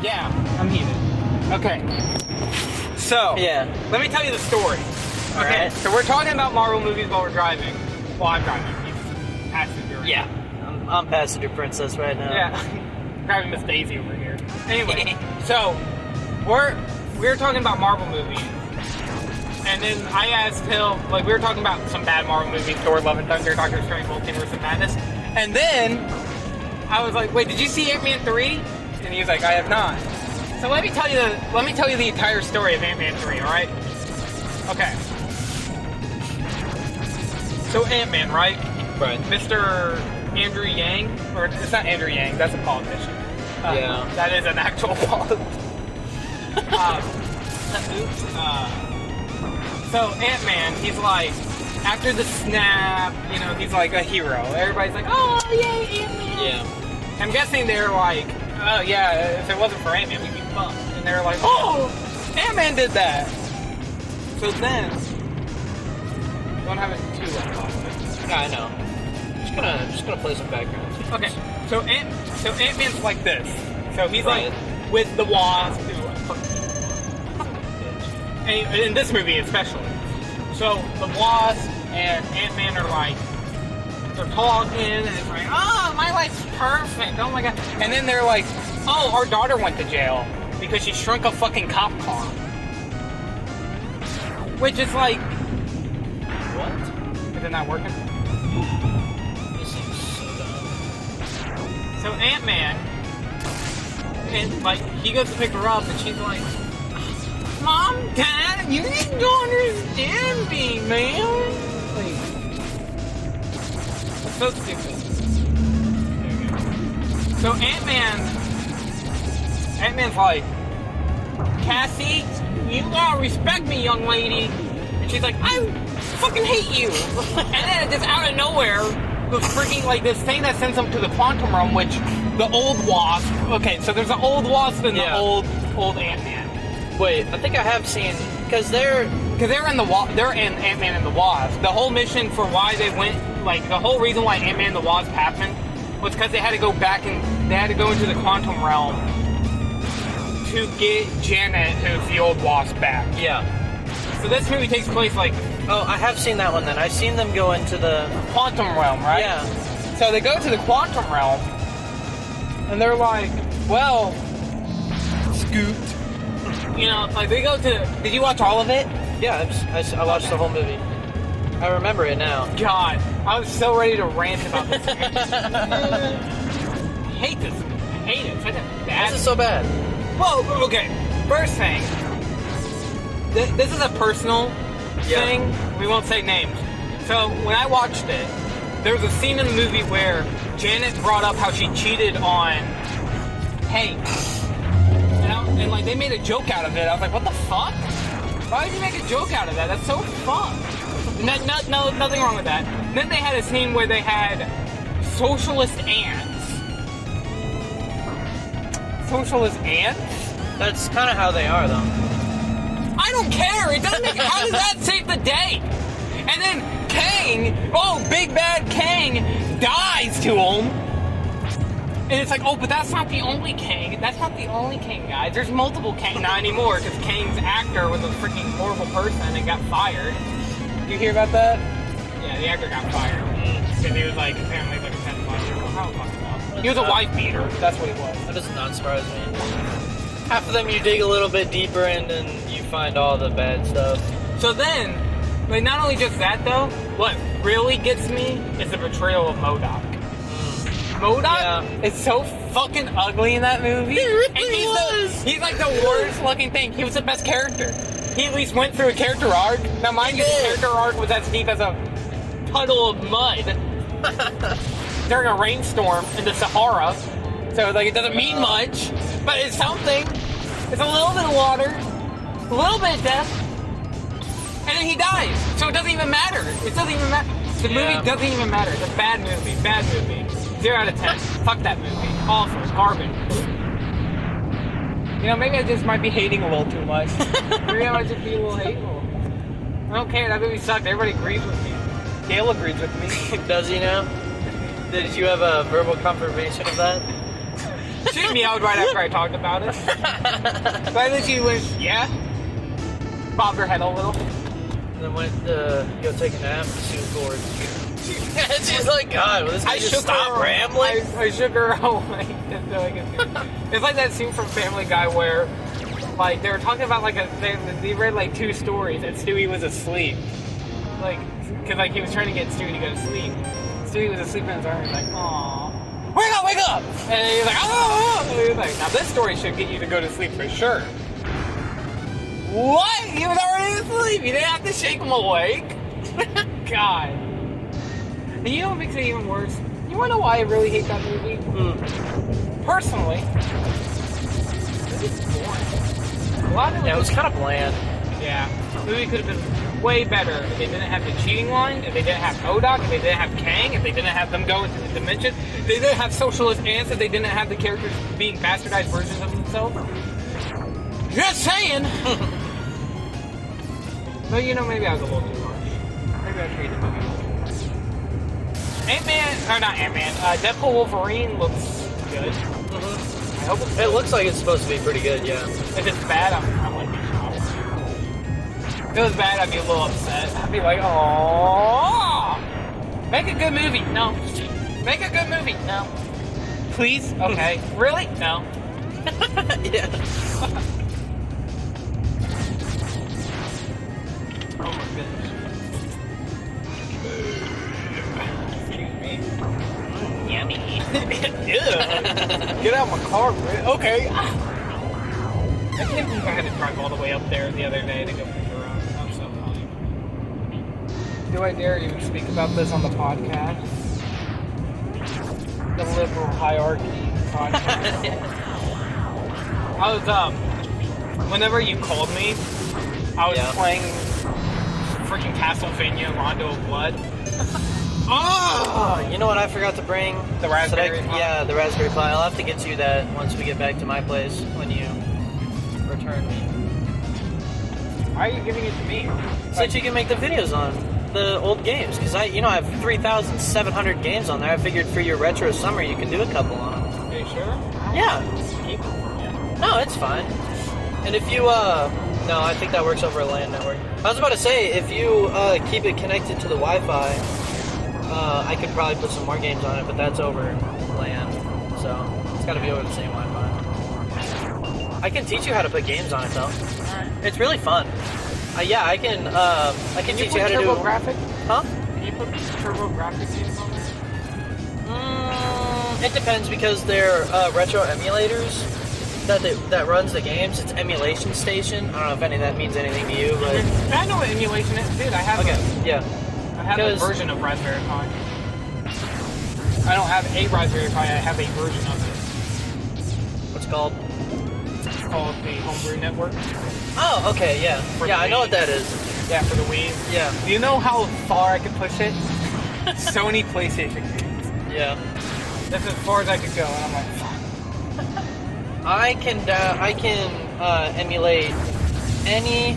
Yeah, I'm heated. Okay. So, let me tell you the story. Okay, Right. so we're talking about Marvel movies while we're driving. Well, I'm driving. He's passenger. Yeah, I'm passenger princess right now. Yeah. Driving Miss Daisy over here. Anyway, so we're talking about Marvel movies. And then I asked him, like, we were talking about some bad Marvel movies, Thor, Love and Thunder, Doctor Strange, Multiverse of Madness. And then I was like, wait, did you see Ant-Man 3? And he was like, I have not. So let me tell you the entire story of Ant-Man 3, alright? Okay. So Ant-Man, right? Right. Mr. Andrew Yang, or it's not Andrew Yang, that's a politician. Yeah. That is an actual politician. So Ant-Man, he's like, after the snap, you know, he's like a hero. Everybody's like, oh, yay, Ant-Man. Yeah. I'm guessing they're like, oh yeah, if it wasn't for Ant-Man, we'd be fucked. And they're like, oh, Ant-Man did that. So then, don't have it too long off. Yeah, I know. Just gonna play some background. Okay, so Ant-Man's like this. So he's Right. like with the Wasp. And in this movie especially. So the Wasp and Ant-Man are like, they're talking and it's like, oh, my life's perfect. Oh my god. And then they're like, oh, our daughter went to jail because she shrunk a fucking cop car. Which is like, What? is it not working? This seems so dumb. So Ant-Man, and like he goes to pick her up, and she's like, "Mom, Dad, you need to understand me, man." Like, it's so stupid. So Ant-Man's like, "Cassie, you gotta respect me, young lady." And she's like, "I fucking hate you." And then just out of nowhere, the freaking, like, this thing that sends them to the quantum realm, which the old Wasp. Okay, so there's the old Wasp and the old Ant-Man. Wait, I think I have seen, because they're in Ant-Man and the Wasp. The whole mission for why they went, like, the whole reason why Ant-Man and the Wasp happened was because they had to go back and they had to go into the quantum realm to get Janet, who's the old Wasp, back. Yeah. So this movie takes place, like, Oh, I have seen that one then. I've seen them go into the quantum realm, right? Yeah. So they go to the quantum realm, and they're like, well, Scoot. You know, like, they go to... Did you watch all of it? Yeah, I watched the whole movie. I remember it now. God, I was so ready to rant about this. I hate this. I hate it. It's such a bad... This is so bad. Well, okay. First thing, this is a personal thing. We won't say names. So when I watched it, there was a scene in the movie where Janet brought up how she cheated on Hank, and like they made a joke out of it. I was like, what the fuck? Why would you make a joke out of that? That's so fucked. Nothing wrong with that. Then they had a scene where they had socialist ants. Socialist ants? That's kind of how they are, though. I don't care. It doesn't make. How does that save the day? And then Kang, big bad Kang, dies to him. And it's like, oh, but that's not the only Kang. That's not the only Kang, guys. There's multiple Kang. Not anymore, because Kang's actor was a freaking horrible person and got fired. Did you hear about that? Yeah, the actor got fired. Because he was like, apparently like a 10-year-old. How fucking up? He was a wife beater. That's what he was. That does not surprise me. Half of them you dig a little bit deeper in and you find all the bad stuff. So then, like, not only just that though, what really gets me is the portrayal of MODOK. MODOK is so fucking ugly in that movie. He really and he's like the worst looking thing. He was the best character. He at least went through a character arc. Now mind you, the character arc was as deep as a puddle of mud during a rainstorm in the Sahara. So like it doesn't mean much, but it's something. It's a little bit of water, a little bit of death, and then he dies. So it doesn't even matter. It doesn't even matter. The movie doesn't even matter. It's a bad movie. Bad movie. 0 out of 10. Fuck that movie. Awful. Garbage. You know, maybe I just might be hating a little too much. Maybe I might just be a little hateful. I don't care. That movie sucked. Everybody agrees with me. Gail agrees with me. Does he now? Did you have a verbal confirmation of that? She meowed right after I talked about it. But I think she went, yeah. Bobbed her head a little. And then went to go take a nap. She was bored. She's like, God, will this guy just stop rambling? I shook her away. It's like that scene from Family Guy where, like, they were talking about, like, they read, like, 2 stories and Stewie was asleep. Like, because, like, he was trying to get Stewie to go to sleep. Stewie was asleep in his arms, like, aww. Wake up, wake up! And he's like, oh! And he was like, now this story should get you to go to sleep for sure. What? He was already asleep. You didn't have to shake him awake? God. And you know what makes it even worse? You wanna know why I really hate that movie? Personally, it's boring. A lot of it was kind of bland. Yeah. The movie could have been way better if they didn't have the cheating line, if they didn't have MODOK, if they didn't have Kang, if they didn't have them go into the dimension, if they didn't have socialist ants, if they didn't have the characters being bastardized versions of themselves. Just saying! But you know, maybe I was a little too harsh. Maybe I treated the movie a little too much. Ant-Man, or not Ant-Man, Deadpool Wolverine looks good. I hope it's good. It looks like it's supposed to be pretty good, yeah. If it's bad, I'm like, if it was bad, I'd be a little upset. I'd be like, oh, make a good movie. No. Make a good movie. No. Please? Okay. Really? No. Yeah. Oh my goodness. Excuse me. Yummy. Get out of my car, Britt. Okay. I can't believe I had to drive all the way up there the other day to go pick her up. I'm so funny. Do I dare even speak about this on the podcast? The liberal hierarchy podcast. I was, whenever you called me, I was playing freaking Castlevania Rondo of Blood. Oh, you know what I forgot to bring? The Raspberry Pi? Yeah, the Raspberry Pi. I'll have to get you that once we get back to my place when you return me. Why are you giving it to me? So that you can make the videos on the old games. Because I have 3,700 games on there. I figured for your retro summer you could do a couple on them. Are you sure? Yeah. Keep it from you. No, it's fine. And if you, no, I think that works over a LAN network. I was about to say, if you keep it connected to the Wi-Fi, I could probably put some more games on it, but that's over LAN. So, it's got to be over the same Wi-Fi. I can teach you how to put games on it, though. Alright. It's really fun. Yeah, I can teach you how to do... TurboGrafx? Huh? Can you put TurboGrafx games on there? It depends, because they're retro emulators that runs the games. It's Emulation Station. I don't know if any of that means anything to you, but... I know what emulation is. Dude, I have I have a version of Raspberry Pi. I don't have a Raspberry Pi, I have a version of it. What's it called? It's called the Homebrew Network. Oh, okay, yeah. Yeah, I know what that is. Yeah, for the Wii. Yeah. Do you know how far I could push it? Sony PlayStation games. Yeah. That's as far as I could go, and I'm like, fuck. I can emulate any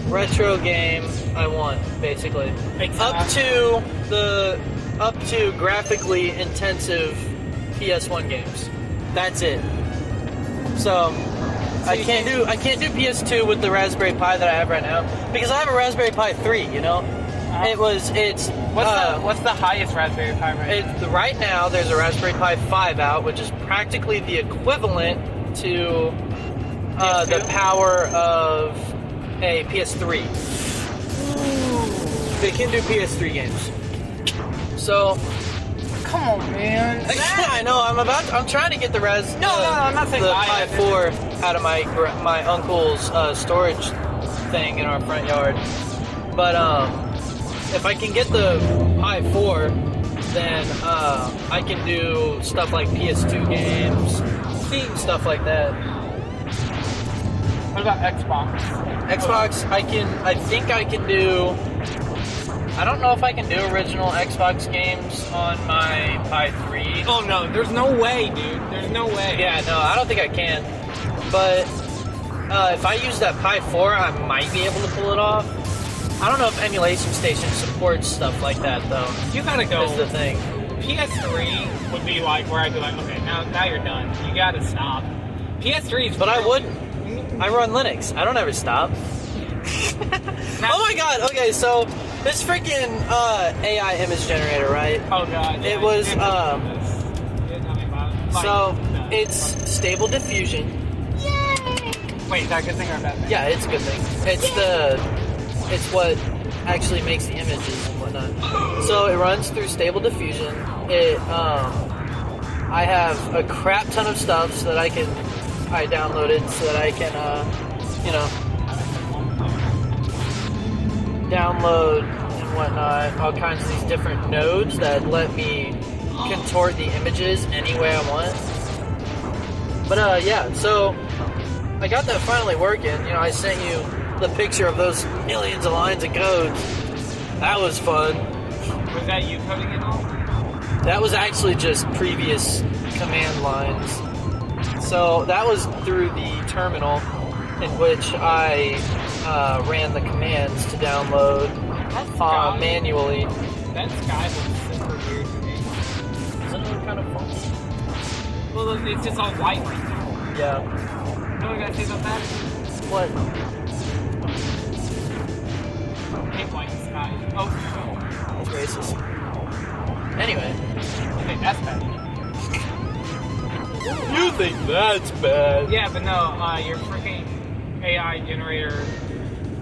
retro game I want, basically. Up to graphically intensive PS1 games. That's it. So I can't do PS2 with the Raspberry Pi that I have right now because I have a Raspberry Pi 3. You know, what's the highest Raspberry Pi right now? Right now there's a Raspberry Pi 5 out, which is practically the equivalent to the power of a PS3. Ooh. They can do PS3 games. So, come on, man. I know. I'm trying to get the No, I'm not saying the Pi 4 out of my uncle's storage thing in our front yard. But if I can get the Pi 4, then I can do stuff like PS2 games, stuff like that. What about Xbox? Xbox, I think I can do. I don't know if I can do original Xbox games on my Pi 3. Oh no, there's no way, dude. There's no way. Yeah, no, I don't think I can. but if I use that Pi 4, I might be able to pull it off. I don't know if Emulation Station supports stuff like that, though. You gotta go. Is the thing. PS3 would be like where I'd be like, okay, now you're done. You gotta stop. PS3 is. But I wouldn't. I run Linux. I don't ever stop. Oh my god, okay, so this freaking AI image generator, right? Oh god. It was, so it's Stable Diffusion. Yay! Wait, is that a good thing or a bad thing? Yeah, it's a good thing. It's what actually makes the images and whatnot. So it runs through Stable Diffusion. I have a crap ton of stuff so that I downloaded so that I can, download and whatnot, all kinds of these different nodes that let me contort the images any way I want. But yeah, so I got that finally working. I sent you the picture of those millions of lines of code. That was fun. Was that you coding it all? That was actually just previous command lines. So that was through the terminal in which I ran the commands to download manually. That sky looks super weird to me. Isn't it kind of fun? Well, it's just all white right now. Yeah. You know what I gotta say about that? What? I hate white sky. Oh, That's racist. Anyway. okay, that's bad. You think that's bad? Yeah, but no, your freaking AI generator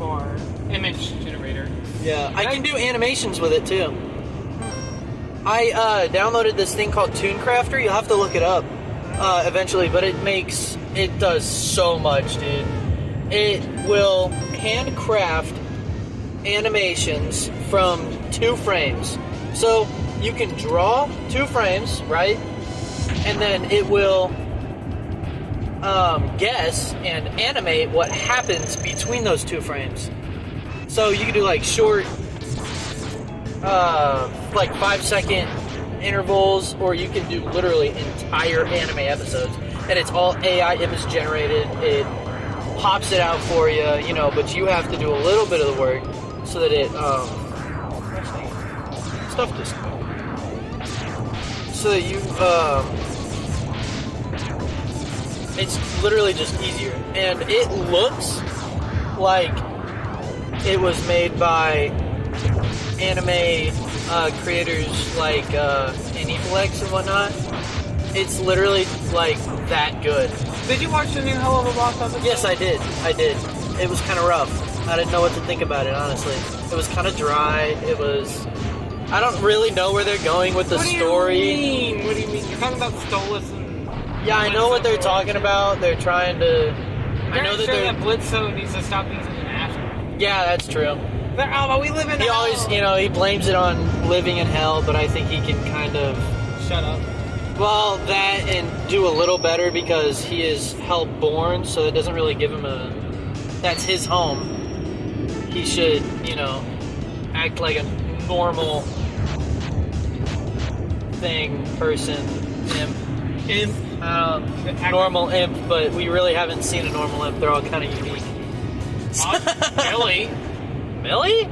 or image generator. Yeah, I can do animations with it too. I downloaded this thing called TuneCrafter. You'll have to look it up eventually, but it does so much, dude. It will handcraft animations from 2 frames. So you can draw 2 frames, right? And then it will guess and animate what happens between those 2 frames. So you can do like short, like 5-second intervals, or you can do literally entire anime episodes. And it's all AI image generated. It pops it out for you, but you have to do a little bit of the work so that it, stuff this. So that you, it's literally just easier. And it looks like it was made by anime creators like Aniplex and whatnot. It's literally like that good. Did you watch the new Hell of a Boss episode? Yes, I did. It was kind of rough. I didn't know what to think about it, honestly. It was kind of dry. I don't really know where they're going with the story. What do you mean? You're talking about Stolas and... Yeah, I know what they're talking about. They're trying to... I know that that Blitzo needs to stop using an ass. Yeah, that's true. But we live in He hell. always, he blames it on living in hell, but I think he can kind of... Shut up. Well, that and do a little better because he is hell-born, so it doesn't really give him a... That's his home. He should, act like a normal person, imp. Normal imp, but we really haven't seen a normal imp. They're all kind of unique. Millie. Millie?